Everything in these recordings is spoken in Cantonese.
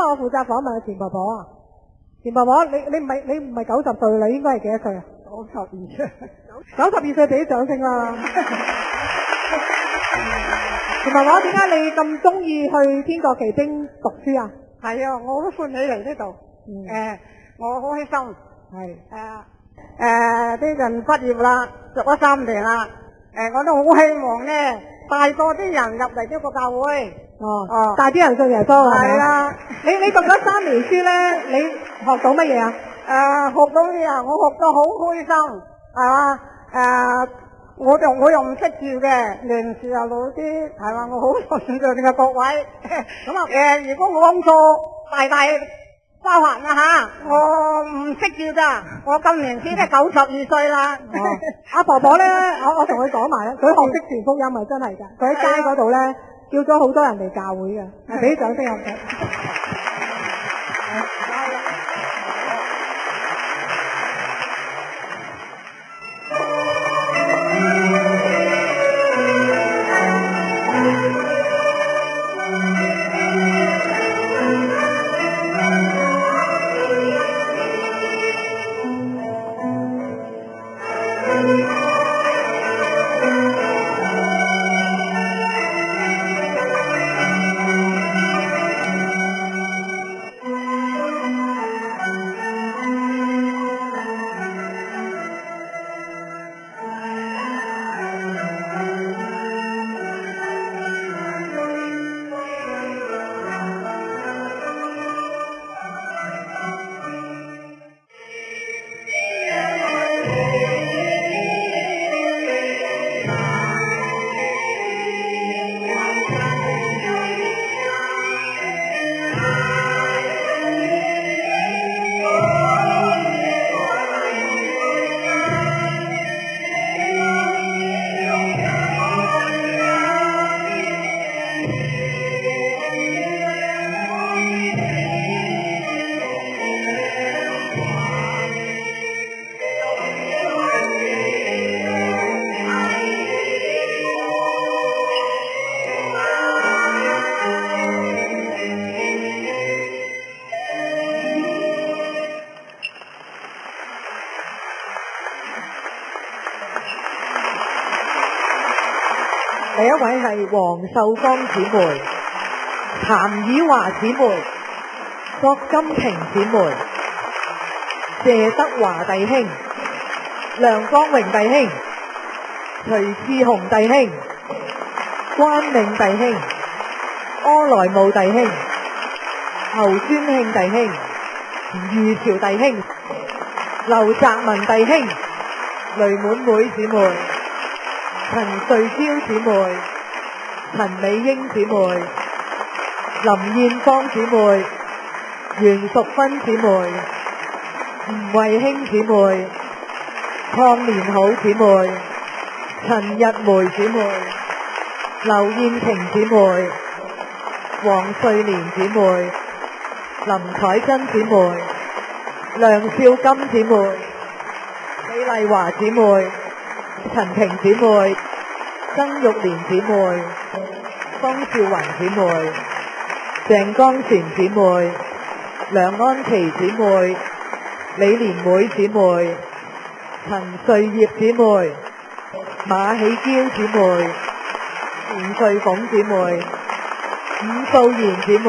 我負責訪問嘅錢婆婆啊。錢婆婆，你唔係90歲啦，應該係幾多歲啊？92歲。92歲，俾啲掌聲啦！錢婆婆，點解你咁中意去天國奇兵讀書啊？係啊，我好歡喜嚟呢度。我好開心。係。啲人畢業啦，讀咗3年啦。我都好希望咧，帶多啲人入嚟呢個教會。帶啲人信耶穌係啦。你讀咗3年書咧，你學到乜嘢啊？學到嘢啊！我學得好開心，係嘛？我又唔識字嘅，連字又老啲，係嘛？我好信任嘅各位。咁啊，如果我講錯，大包涵啦吓，我唔識字噶，我今年先得92歲啦。阿婆婆咧，我同佢講埋啦，佢學識傳福音啊，真係噶，佢喺街嗰度咧叫咗好多人嚟教會嘅，俾啲掌聲我哋。第一位係黃秀芳姊妹、譚以華姊妹、郭金婷姊妹、謝德華弟兄、梁光榮弟兄、徐志雄弟兄、關銘弟兄、柯來武弟兄、侯尊慶弟兄、余潮弟兄、劉澤文弟兄、雷滿妹姊妹、陳瑞嬌姊妹、陳美英姊妹、林燕芳姊妹、袁淑芬姊妹、吳慧卿姊妹、鄺連好姊妹、陳日梅姊妹、劉燕婷姊妹、黃瑞蓮姊妹、林彩珍姊妹、梁少金姊妹、李麗華姊妹、陳婷姊妹、曾玉蓮姊妹、方少雲姊妹、鄭江璇姊妹、梁安琪姊妹、李蓮妹姊妹、陳瑞葉姊妹、馬喜嬌姊妹、吳瑞鳳姊妹、伍素賢姊妹、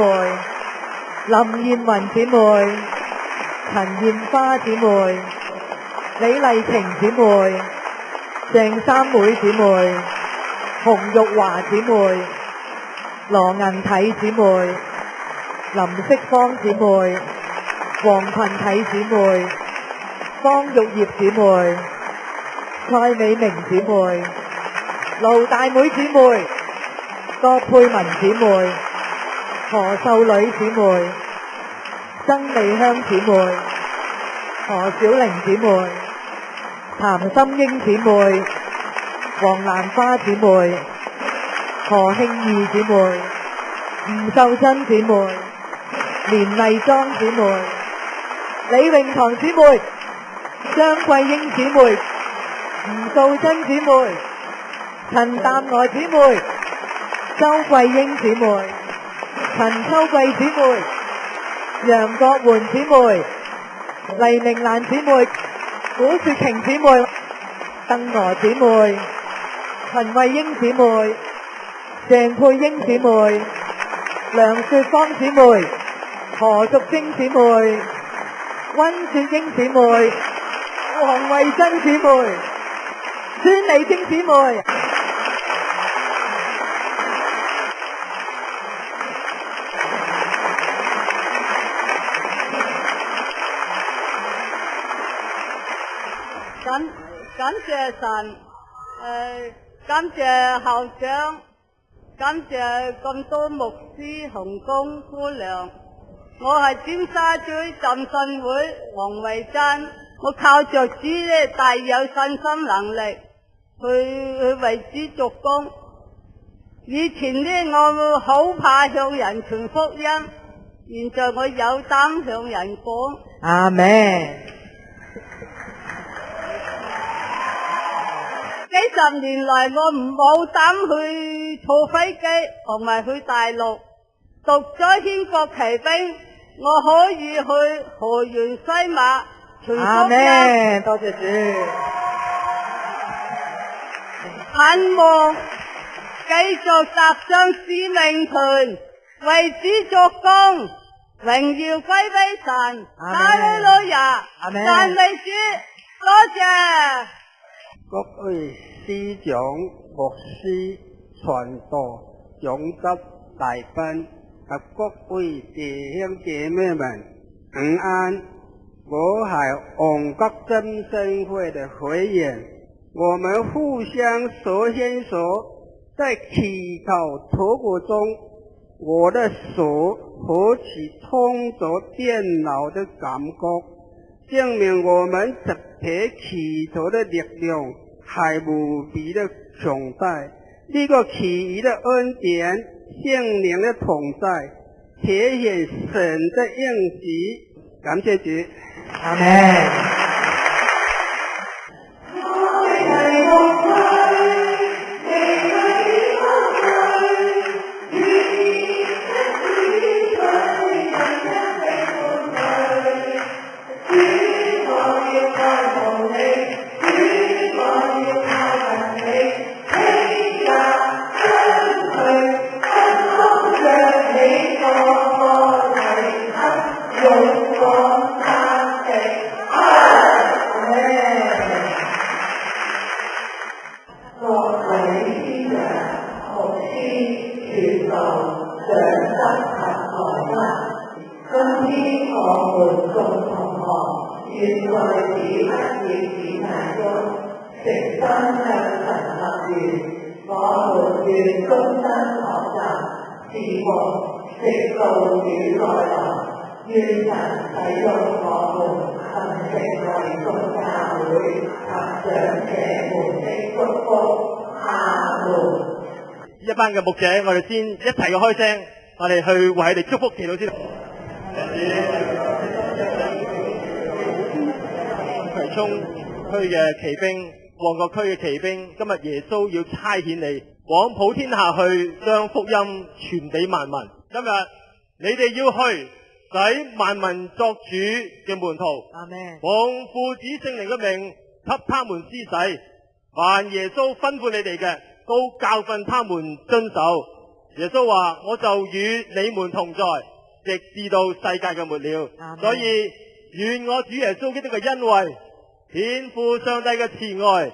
林燕雲姊妹、陳燕花姊妹、李麗晴姊妹、鄭三妹姊妹、洪玉華姊妹、羅銀體姊妹、林色芳姊妹、黃群體姊妹、方玉葉姊妹、蔡美明姊妹、盧大妹姊妹、郭佩文姊妹、何秀女姊妹、曾美香姊妹、何小玲姊妹、譚心英姊妹、黃蘭花姊妹、何慶義姊妹、吳秀珍姊妹、連麗莊姊妹、李詠堂姊妹、張桂英姊妹、吳素珍姊妹、陳淡來姊妹、周桂英姊妹、陳秋桂姊妹、楊國媛姊妹、黎明蘭姊妹、古雪瓊姊妹、鄧娥姊妹、陳慧英姊妹、鄭佩英姊妹、梁雪芳姊妹、何淑貞姊妹、温雪英姊妹、黃慧珍姊妹、孫麗晶姊妹。感謝神，感謝校長，感謝咁多牧師同工姑娘。我係尖沙咀浸信會黃慧珍，我靠着主呢大有信心能力去為主作工。以前呢我好怕向人傳福音，現在我有膽向人講。阿們。幾十年來我冇膽去坐飛機同埋去大陸，讀咗天國奇兵，我可以去河源西馬傳福音。阿們，多謝主。盼望繼續踏上使命團，為主作工，榮耀歸俾神。哈利路亞，讚美主，多謝。各位師長、牧師、傳道、講執大賓及各位弟兄姐妹們，午安！我係旺角真聖會的會員，我們互相手牽手，在祈禱禱告中，我的手好似通着電腦的感覺，證明我們集體祈禱的力量係無比的強大。呢個奇異的恩典、聖靈的同在，體現神的應許。感謝主。阿們。一班嘅牧者，我哋先一齊嘅開聲，我哋去為佢哋祝福祈禱先。葵涌區嘅騎兵、旺角區嘅騎兵，今日耶穌要差遣你往普天下去，將福音傳俾萬民。今日你哋要去，使萬民作主嘅門徒。阿們。奉父子聖靈嘅名，給他們施洗。凡耶穌吩咐你哋嘅，都教訓他們遵守。耶穌話：我就與你們同在，直至到世界嘅末了。所以願我主耶穌基督嘅恩惠、天父上帝嘅慈愛、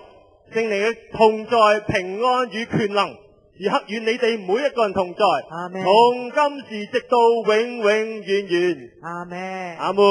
聖靈嘅同在、平安與權能，時刻與你哋每一個人同在。阿們。從今時直到永永遠遠。阿們。阿門。